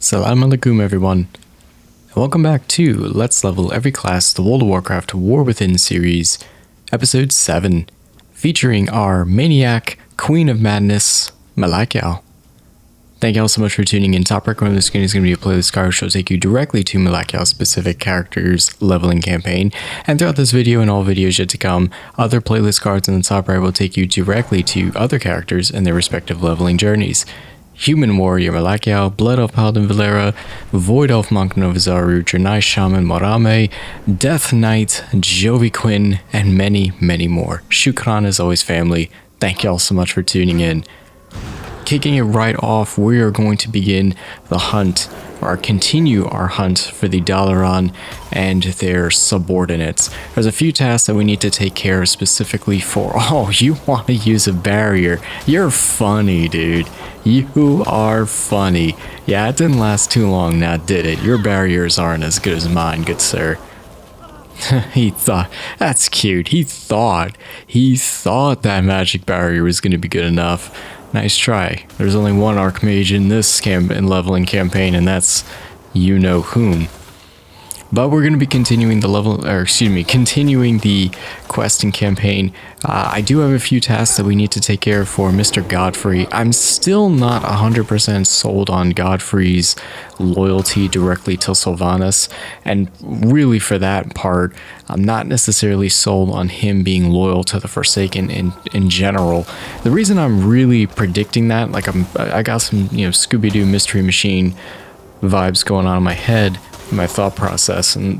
Salam alaikum everyone, and welcome back to Let's Level Every Class the World of Warcraft War Within series, episode 7, featuring our maniac, queen of madness, Malachiel. Thank you all so much for tuning in. Top recommend this game is going to be a playlist card which will take you directly to Malachiel's specific character's leveling campaign, and throughout this video and all videos yet to come, other playlist cards in the top right will take you directly to other characters and their respective leveling journeys. Human Warrior Malachiel, Blood Elf Paladin Valera, Void Elf Monk Novizaru, Draenei Shaman Morame, Death Knight, Jovi Quinn, and many, many more. Shukran as always, family. Thank you all so much for tuning in. Kicking it right off, we are going to begin the hunt, or continue our hunt for the Dalaran and their subordinates. There's a few tasks that we need to take care of specifically for... Oh, you want to use a barrier. You're funny, dude. You are funny. Yeah, it didn't last too long now, did it? Your barriers aren't as good as mine, good sir. He thought... That's cute. He thought that magic barrier was going to be good enough. Nice try. There's only one Archmage in this leveling campaign, and that's you know whom. But we're going to be continuing the continuing the quest and campaign. I do have a few tasks that we need to take care of for Mr. Godfrey. I'm still not 100% sold on Godfrey's loyalty directly to Sylvanas, and really for that part, I'm not necessarily sold on him being loyal to the Forsaken in general. The reason I'm really predicting that, like I got some Scooby-Doo Mystery Machine vibes going on in my head, my thought process, and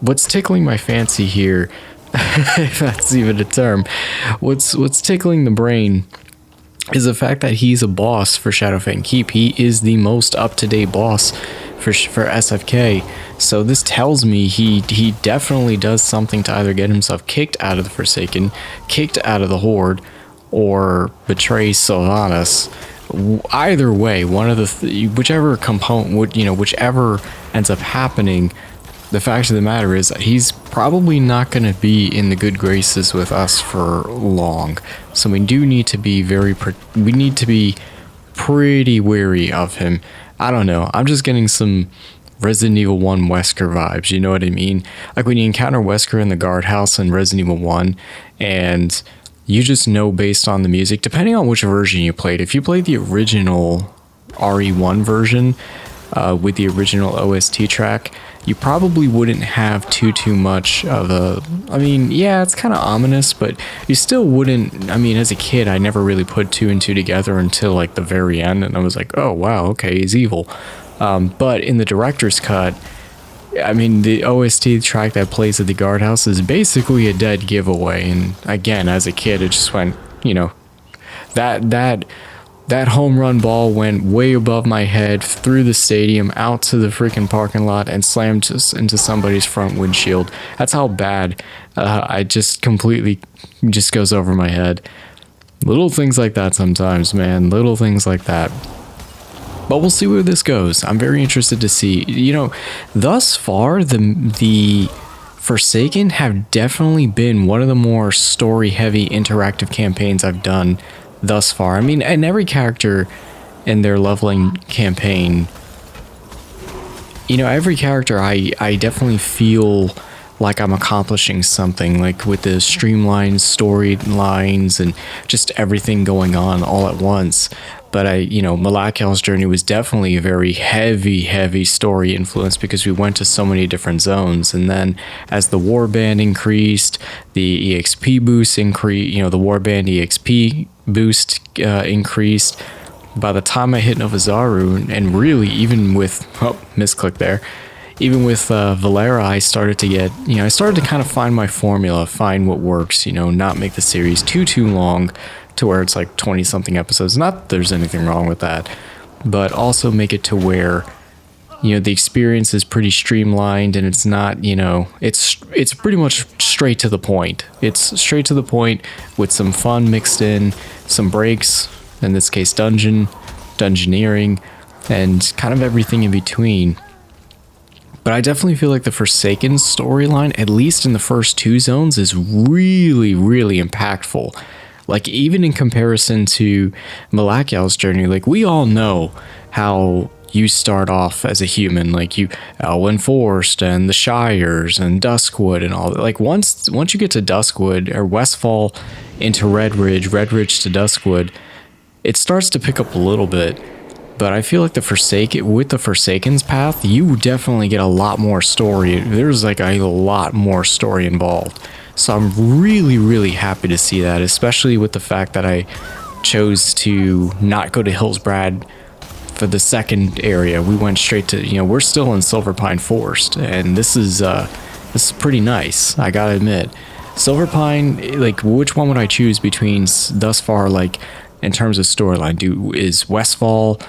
what's tickling my fancy here, if that's even a term, what's tickling the brain is the fact that he's a boss for Shadowfang Keep. He is the most up-to-date boss for SFK, so this tells me he definitely does something to either get himself kicked out of the Forsaken, kicked out of the Horde, or betray Sylvanas. Either way, one of the whichever component whichever ends up happening, the fact of the matter is that he's probably not going to be in the good graces with us for long. So we do need to be pretty wary of him. I don't know. I'm just getting some Resident Evil 1 Wesker vibes. You know what I mean? Like when you encounter Wesker in the guardhouse in Resident Evil 1, and you just know based on the music, depending on which version you played. If you played the original RE1 version with the original OST track, you probably wouldn't have too much of a... I mean, yeah, it's kind of ominous, but you still wouldn't... I mean, as a kid, I never really put two and two together until like the very end, and I was like, oh wow, okay, he's evil. But in the director's cut, I mean, the OST track that plays at the guardhouse is basically a dead giveaway. And again, as a kid, it just went, that home run ball went way above my head, through the stadium, out to the freaking parking lot, and slammed into somebody's front windshield. That's how bad I just completely just goes over my head. Little things like that sometimes, man. Little things like that. But we'll see where this goes. I'm very interested to see. Thus far, the Forsaken have definitely been one of the more story-heavy interactive campaigns I've done thus far. I mean, and every character in their leveling campaign, every character I definitely feel like I'm accomplishing something, like with the streamlined storylines and just everything going on all at once. But Malachiel's journey was definitely a very heavy story influence, because we went to so many different zones. And then as the warband increased, the EXP boost increased, the warband EXP boost increased. By the time I hit Novizaru, and really even with, misclick there, even with Valera, I started to get, I started to kind of find my formula, find what works, not make the series too long, to where it's like 20 something episodes. Not that there's anything wrong with that, but also make it to where the experience is pretty streamlined, and it's not, it's pretty much straight to the point. It's straight to the point with some fun mixed in, some breaks, in this case dungeoneering, and kind of everything in between. But I definitely feel like the Forsaken storyline, at least in the first two zones, is really impactful. Like, even in comparison to Malachiel's journey, like, we all know how you start off as a human, like you Elwyn Forest and the Shires and Duskwood and all that. Like once you get to Duskwood or Westfall into Red Ridge to Duskwood, it starts to pick up a little bit. But I feel like the Forsaken's path, you definitely get a lot more story. There's like a lot more story involved. So I'm really, really happy to see that, especially with the fact that I chose to not go to Hillsbrad for the second area. We went straight to, you know, we're still in Silverpine Forest, and this is pretty nice, I gotta admit. Silverpine, like, which one would I choose between thus far, like, in terms of storyline? Is Westfall,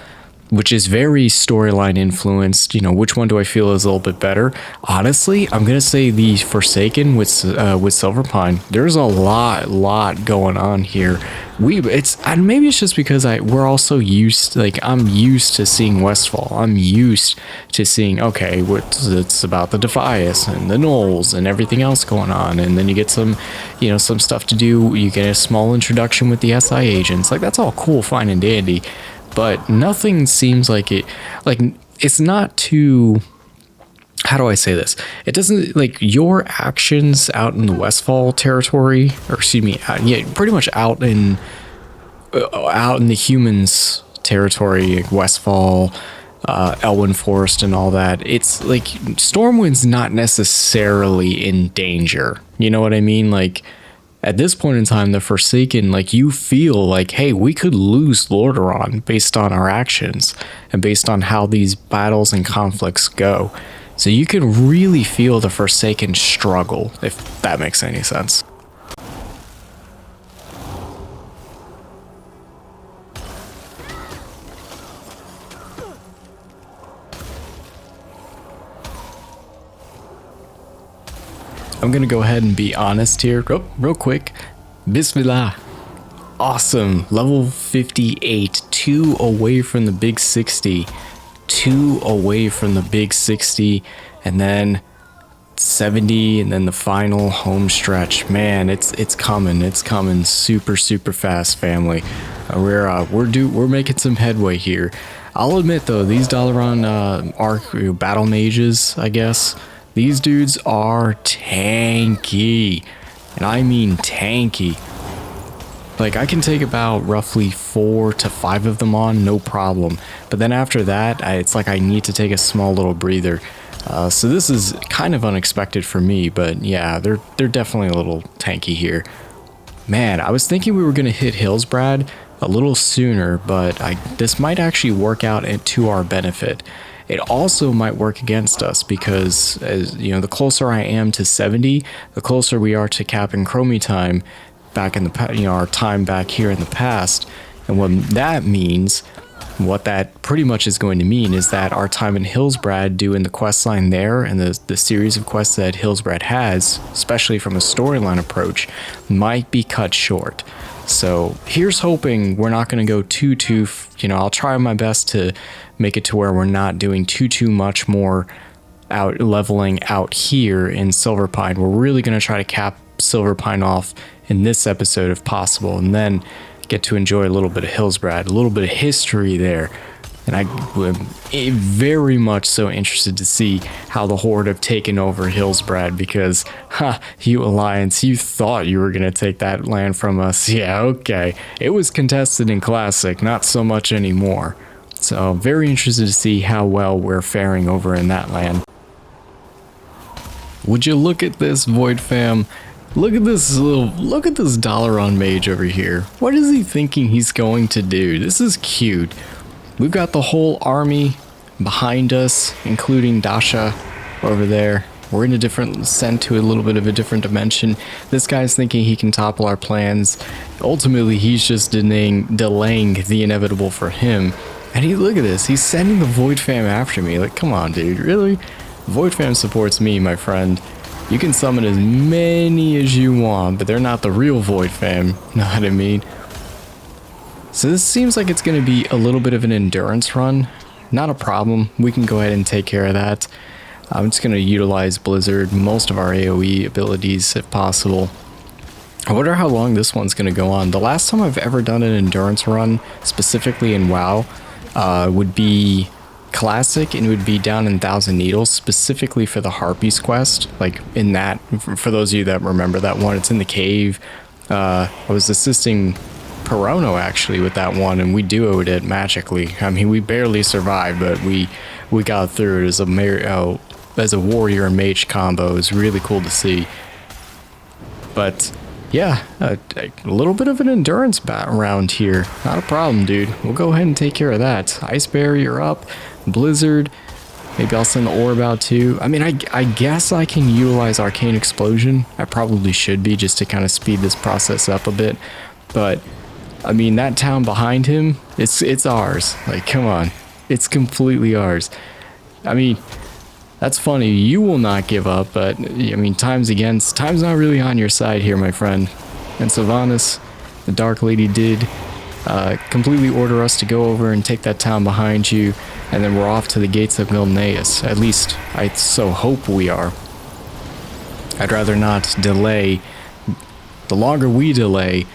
which is very storyline influenced, you know, which one do I feel is a little bit better? Honestly, I'm gonna say the Forsaken with Silverpine. There's a lot going on here. And maybe it's just because we're also used, like, I'm used to seeing Westfall. I'm used to seeing, okay, it's about the Defias and the Gnolls and everything else going on, and then you get some, you know, some stuff to do. You get a small introduction with the SI agents. Like, that's all cool, fine and dandy. But nothing seems like it's not too, how do I say this? It doesn't, like, your actions out in the Westfall territory, or excuse me, yeah, pretty much out in the humans territory, like Westfall, Elwyn Forest and all that. It's like Stormwind's not necessarily in danger. You know what I mean? Like, at this point in time, the Forsaken, like, you feel like, hey, we could lose Lordaeron based on our actions and based on how these battles and conflicts go. So you can really feel the Forsaken struggle, if that makes any sense. I'm gonna go ahead and be honest here, real quick. Bismillah. Awesome. Level 58, 2 away from the big 60. 2 away from the big 60, and then 70, and then the final home stretch. Man, it's coming. It's coming super fast, family. We're making some headway here. I'll admit though, these Dalaran battle mages, I guess, these dudes are tanky, and I mean tanky. Like, I can take about roughly 4 to 5 of them on, no problem. But then after that, it's like I need to take a small little breather. So this is kind of unexpected for me, but yeah, they're definitely a little tanky here. Man, I was thinking we were going to hit Hillsbrad a little sooner, but this might actually work out to our benefit. It also might work against us because, as you know, the closer I am to 70, the closer we are to Cap and Chromie time back in the, you know, our time back here in the past. And what that means, what that pretty much is going to mean, is that our time in Hillsbrad doing the quest line there and the series of quests that Hillsbrad has, especially from a storyline approach, might be cut short. So here's hoping we're not going to go too, you know, I'll try my best to make it to where we're not doing too much more out leveling out here in Silverpine. We're really going to try to cap Silverpine off in this episode if possible, and then get to enjoy a little bit of Hillsbrad, a little bit of history there. And I'm very much so interested to see how the Horde have taken over Hillsbrad, because, you Alliance, you thought you were going to take that land from us. Yeah, okay. It was contested in Classic, not so much anymore. So, very interested to see how well we're faring over in that land. Would you look at this, Void Fam? Look at this Dalaran mage over here. What is he thinking he's going to do? This is cute. We've got the whole army behind us, including Dasha over there. We're in a different, sent to a little bit of a different dimension. This guy's thinking he can topple our plans. Ultimately, he's just delaying the inevitable for him. And look at this, he's sending the Void Fam after me. Like, come on, dude, really? Void Fam supports me, my friend. You can summon as many as you want, but they're not the real Void Fam, know what I mean? So this seems like it's going to be a little bit of an endurance run. Not a problem, we can go ahead and take care of that. I'm just going to utilize Blizzard, most of our AoE abilities if possible. I wonder how long this one's going to go on. The last time I've ever done an endurance run, specifically in WoW, would be classic, and it would be down in Thousand Needles, specifically for the Harpies quest. Like in that, for those of you that remember that one, it's in the cave. I was assisting Perono actually with that one, and we duoed it magically. I mean, we barely survived, but we got through it as a warrior and mage combo. It was really cool to see. But yeah, a little bit of an endurance round here. Not a problem, dude. We'll go ahead and take care of that. Ice barrier up, blizzard. Maybe I'll send the orb out too. I mean, I guess I can utilize arcane explosion. I probably should be, just to kind of speed this process up a bit. But I mean, that town behind him, it's ours. Like, come on, it's completely ours. I mean, that's funny. You will not give up, but I mean, time's not really on your side here, my friend. And Sylvanas, the Dark Lady, did completely order us to go over and take that town behind you, and then we're off to the gates of Milneus. At least I so hope we are. I'd rather not delay. The longer we delay,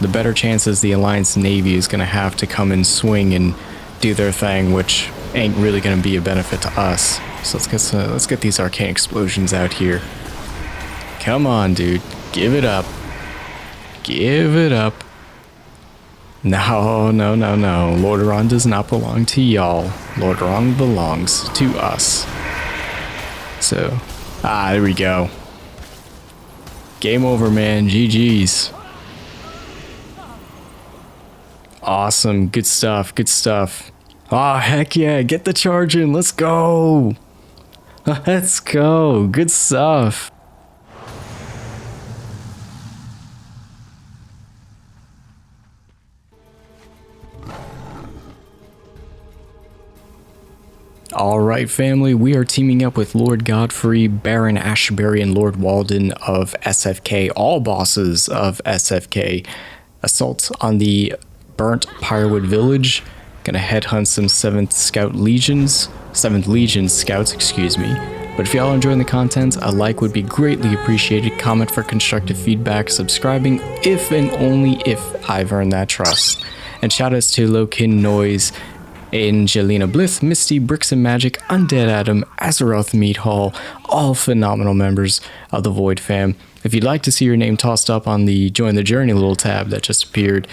the better chances the Alliance Navy is going to have to come and swing and do their thing, which ain't really going to be a benefit to us. So let's get these arcane explosions out here. Come on, dude. Give it up. Give it up. No. Lordaeron does not belong to y'all. Lordaeron belongs to us. So, there we go. Game over, man. GG's. Awesome. Good stuff. Good stuff. Ah, heck yeah. Get the charge in. Let's go. Let's go. Good stuff. Alright, family, we are teaming up with Lord Godfrey, Baron Ashbury, and Lord Walden of SFK, all bosses of SFK. Assault on the burnt Pyrewood village. Gonna headhunt some 7th Legion scouts, excuse me. But if y'all are enjoying the content, a like would be greatly appreciated. Comment for constructive feedback, subscribing if and only if I've earned that trust. And shoutouts to Lokin Noise, Angelina Blith, Misty, Bricks and Magic, Undead Adam, Azeroth Meat Hall, all phenomenal members of the Void fam. If you'd like to see your name tossed up on the Join the Journey little tab that just appeared,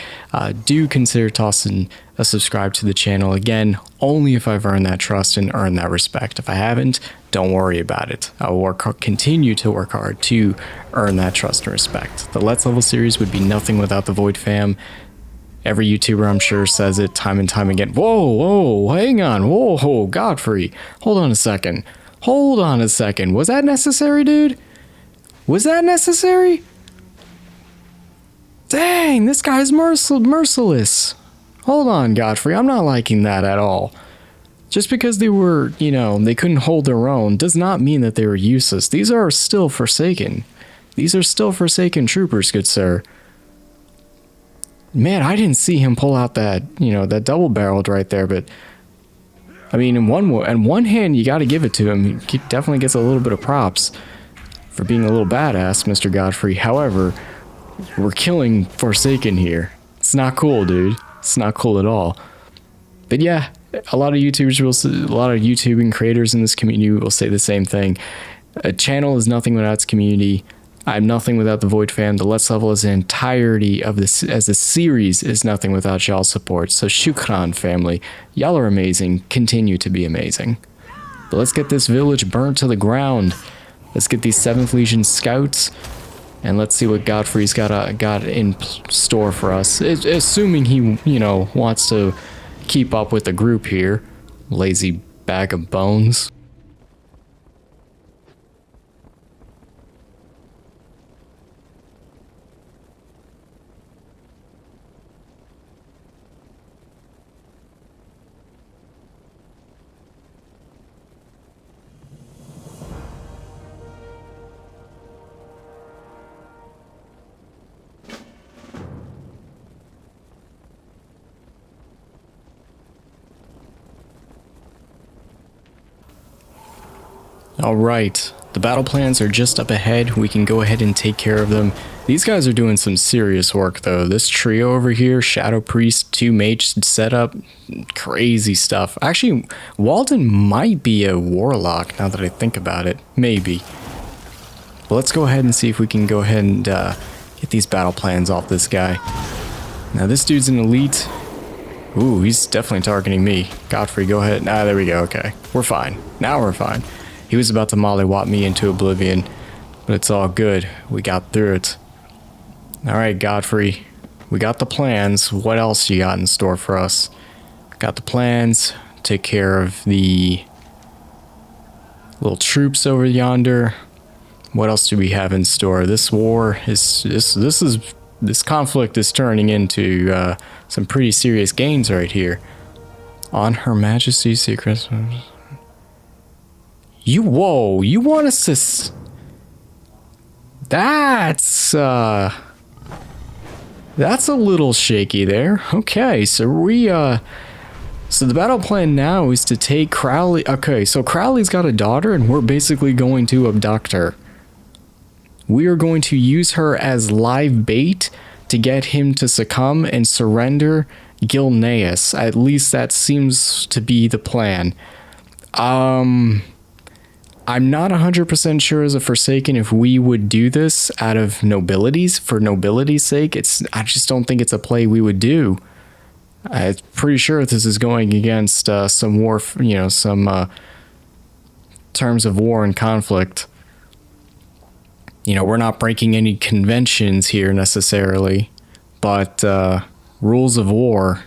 do consider tossing a subscribe to the channel. Again, only if I've earned that trust and earned that respect. If I haven't, don't worry about it. I will continue to work hard to earn that trust and respect. The Let's Level series would be nothing without the Void fam. Every YouTuber, I'm sure, says it time and time again. Whoa, hang on. Whoa, Godfrey. Hold on a second. Was that necessary, dude? Was that necessary? Dang, this guy's merciless. Hold on, Godfrey. I'm not liking that at all. Just because they were, they couldn't hold their own does not mean that they were useless. These are still Forsaken. These are still Forsaken troopers, good sir. Man, I didn't see him pull out that, that double-barreled right there, but I mean, in one hand, you got to give it to him. He definitely gets a little bit of props for being a little badass, Mr. Godfrey. However, we're killing Forsaken here. It's not cool, dude. It's not cool at all. But yeah, a lot of YouTubing creators in this community will say the same thing. A channel is nothing without its community. I'm nothing without the Void fam. The Let's Level as an entirety of this, as a series, is nothing without y'all's support. So shukran, family. Y'all are amazing. Continue to be amazing. But let's get this village burnt to the ground. Let's get these 7th Legion scouts, and let's see what Godfrey's got in store for us. Assuming he, wants to keep up with the group here. Lazy bag of bones. Alright, the The battle plans are just up ahead. We can go ahead and take care of them. These guys are doing some serious work though. This trio over here, Shadow Priest, 2 Mage setup, crazy stuff. Actually, Walden might be a Warlock now that I think about it. Maybe. But let's go ahead and see if we can go ahead and get these battle plans off this guy. Now this dude's an elite. Ooh, he's definitely targeting me. Godfrey, go ahead. Ah, there we go. Okay, we're fine. Now we're fine. He was about to mollywop me into oblivion, but it's all good. We got through it. All right, Godfrey, we got the plans. What else you got in store for us? Got the plans. Take care of the little troops over yonder. What else do we have in store? This war is this conflict is turning into some pretty serious gains right here. On Her Majesty's secrets. You want us to? That's a little shaky there. Okay, so so the battle plan now is to take Crowley. Okay, so Crowley's got a daughter, and we're basically going to abduct her. We are going to use her as live bait to get him to succumb and surrender Gilneas. At least that seems to be the plan. I'm not 100% sure as a Forsaken if we would do this out of for nobility's sake. I just don't think it's a play we would do. I'm pretty sure this is going against some war, some terms of war and conflict. We're not breaking any conventions here necessarily, but rules of war.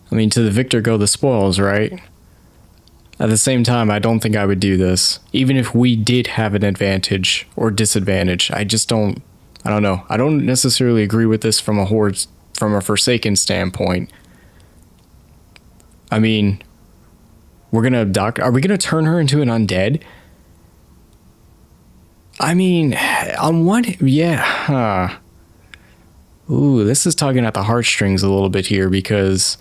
I mean, to the victor go the spoils, right? At the same time, I don't think I would do this, even if we did have an advantage or disadvantage. I don't know. I don't necessarily agree with this from a Forsaken standpoint. I mean, we're gonna abduct. Are we gonna turn her into an undead? I mean, on one, yeah. Ooh, this is tugging at the heartstrings a little bit here, because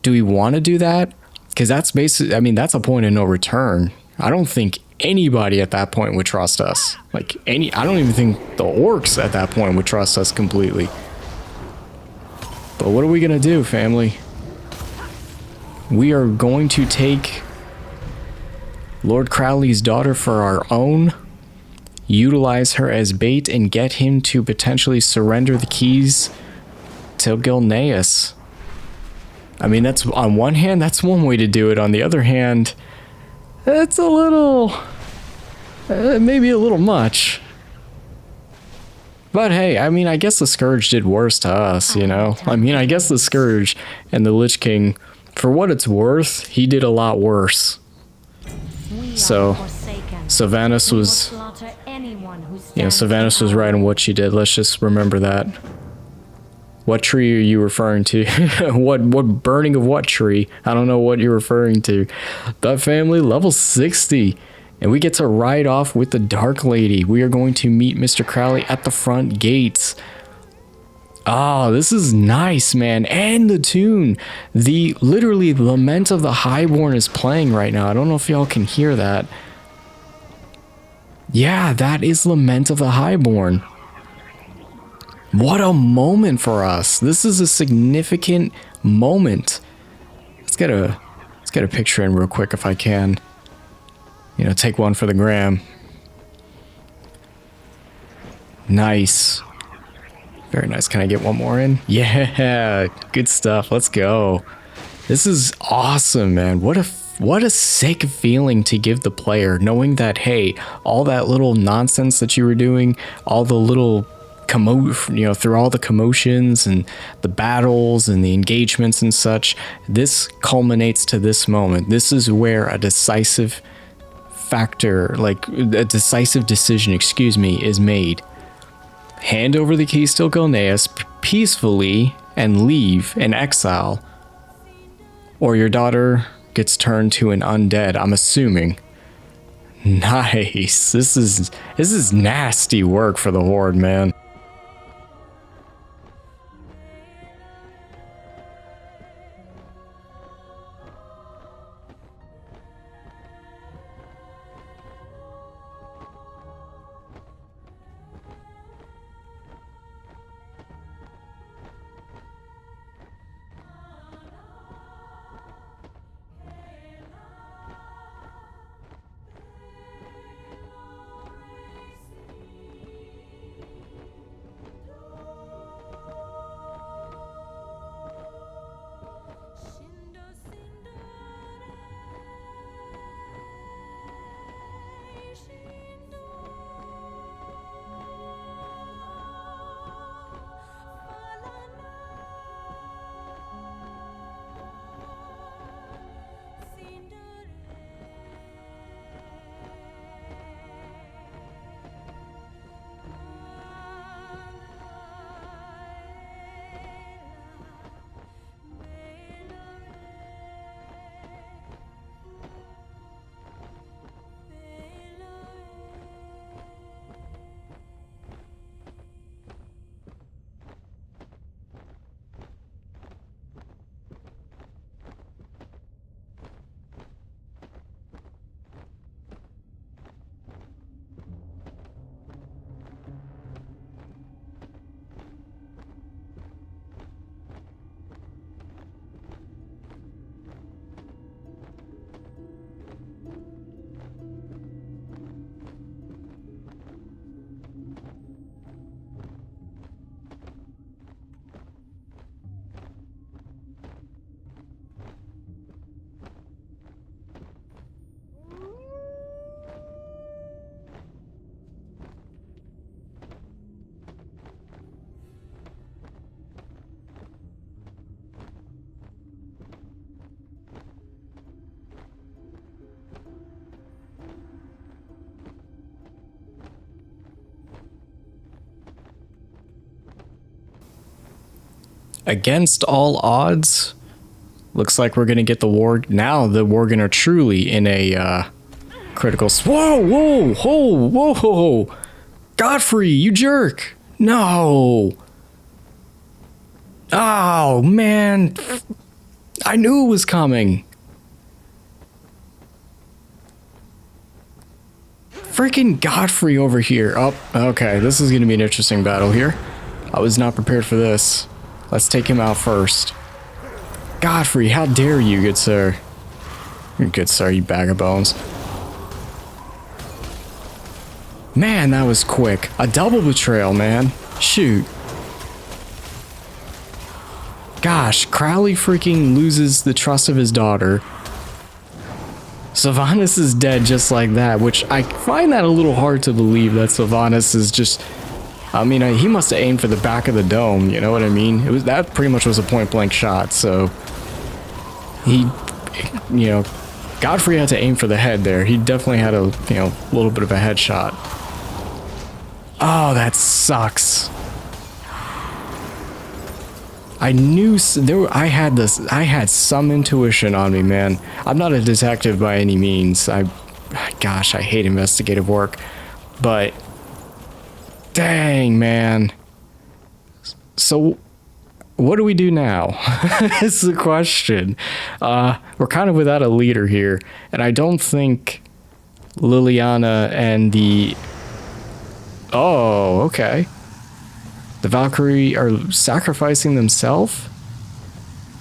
do we want to do that? Because that's basically, I mean, that's a point of no return. I don't think anybody at that point would trust us. I don't even think the orcs at that point would trust us completely. But what are we gonna do, family? We are going to take Lord Crowley's daughter for our own, utilize her as bait, and get him to potentially surrender the keys to Gilneas. I mean, that's, on one hand, that's one way to do it. On the other hand, it's a little, maybe a little much. But hey, I mean, I guess the Scourge did worse to us, I mean, I guess the Scourge and the Lich King, for what it's worth, he did a lot worse. So Sylvanas was, Sylvanas was right on what she did. Let's just remember that. What tree are you referring to? what burning of what tree? I don't know what you're referring to. But family, level 60. And we get to ride off with the Dark Lady. We are going to meet Mr. Crowley at the front gates. Oh, this is nice, man. And the tune. Literally, Lament of the Highborn is playing right now. I don't know if y'all can hear that. Yeah, that is Lament of the Highborn. What a moment for us. This is a significant moment. Let's get a picture in real quick if I can. Take one for the gram. Nice. Very nice. Can I get one more in? Yeah, good stuff. Let's go. This is awesome, man. What a sick feeling to give the player, knowing that, hey, all that little nonsense that you were doing, all the little through all the commotions and the battles and the engagements and such, this culminates to this moment. This is where a decisive decision, is made. Hand over the keys to Gilneas peacefully and leave in exile, or your daughter gets turned to an undead, I'm assuming. Nice. This is nasty work for the Horde, man. against all odds, looks like we're gonna get the war. Now the Worgen are truly in a critical. Whoa! Godfrey, you jerk! No! Oh man! I knew it was coming. Freaking Godfrey over here. Oh, okay. This is gonna be an interesting battle here. I was not prepared for this. Let's take him out first. Godfrey, how dare you, good sir. Good sir, you bag of bones. Man, that was quick. A double betrayal, man. Shoot. Gosh, Crowley freaking loses the trust of his daughter. Sylvanas is dead just like that, which I find that a little hard to believe that Sylvanas is just... I mean, he must have aimed for the back of the dome, you know what I mean? It was that pretty much was a point-blank shot, so... He, you know, Godfrey had to aim for the head there. He definitely had a, you know, little bit of a headshot. Oh, that sucks. I knew I had some intuition on me, man. I'm not a detective by any means. Gosh, I hate investigative work, but dang, man. So what do we do now? Is the question. We're kind of without a leader here, and I don't think Liliana and the... Oh, okay. The Valkyrie are sacrificing themselves?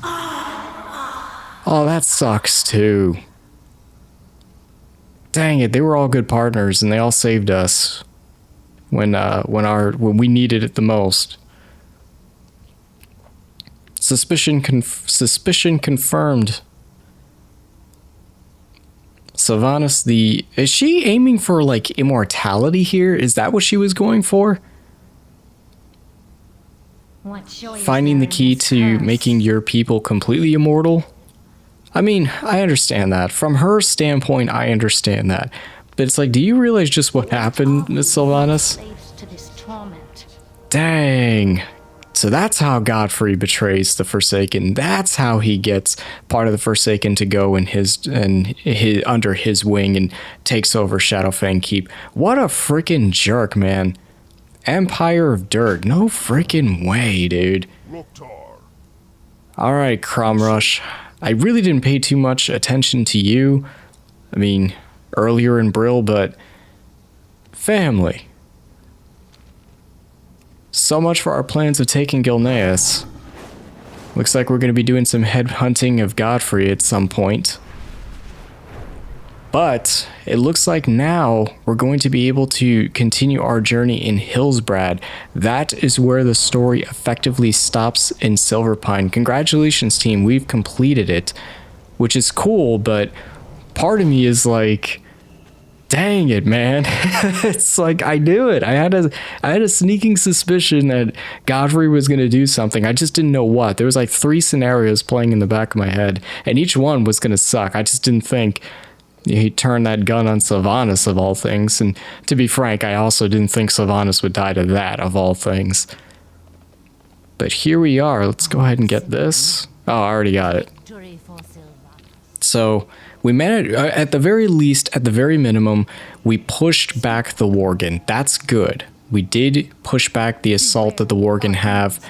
Oh, that sucks too. Dang it, they were all good partners and they all saved us when we needed it the most. Suspicion confirmed. Sylvanas is she aiming for like immortality here? Is that what she was going for? Finding the key to making your people completely immortal? I mean, I understand that. From her standpoint, I understand that. But it's like, do you realize just what happened, Miss Sylvanas? Dang. So that's how Godfrey betrays the Forsaken. That's how he gets part of the Forsaken to go in under his wing and takes over Shadowfang Keep. What a freaking jerk, man. Empire of Dirt. No freaking way, dude. Alright, Cromrush. I really didn't pay too much attention to you. I mean, earlier in Brill, but... Family. So much for our plans of taking Gilneas. Looks like we're going to be doing some headhunting of Godfrey at some point. But it looks like now we're going to be able to continue our journey in Hillsbrad. That is where the story effectively stops in Silverpine. Congratulations, team. We've completed it, which is cool, but part of me is like, dang it, man. It's like, I knew it. I had a sneaking suspicion that Godfrey was going to do something. I just didn't know what. There was like 3 scenarios playing in the back of my head, and each one was going to suck. I just didn't think he turned that gun on Sylvanas of all things. And to be frank, I also didn't think Sylvanas would die to that of all things. But here we are. Let's go ahead and get this. Oh, I already got it. So we managed, at the very least, at the very minimum, we pushed back the Worgen. That's good. We did push back the assault that the Worgen have.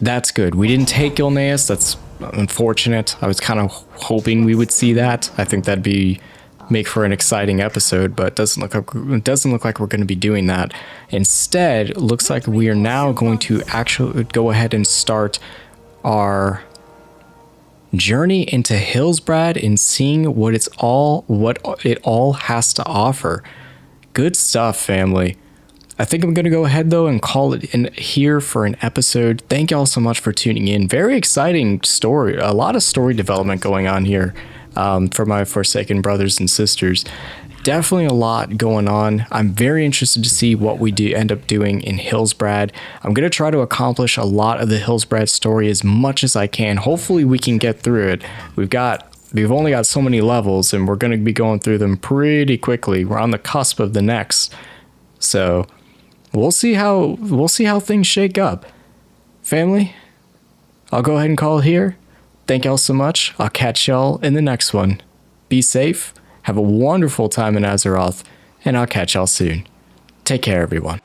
That's good. We didn't take Gilneas. That's unfortunate. I was kind of hoping we would see that. I think that'd make for an exciting episode, but it doesn't look like we're going to be doing that. Instead, it looks like we are now going to actually go ahead and start our journey into Hillsbrad and seeing what it all has to offer. Good stuff, family. I think I'm going to go ahead, though, and call it in here for an episode. Thank y'all so much for tuning in. Very exciting story. A lot of story development going on here for my Forsaken brothers and sisters. Definitely a lot going on. I'm very interested to see what we end up doing in Hillsbrad. I'm going to try to accomplish a lot of the Hillsbrad story as much as I can. Hopefully we can get through it. We've only got so many levels, and we're going to be going through them pretty quickly. We're on the cusp of the next. So... We'll see how things shake up. Family, I'll go ahead and call it here. Thank y'all so much. I'll catch y'all in the next one. Be safe, have a wonderful time in Azeroth, and I'll catch y'all soon. Take care, everyone.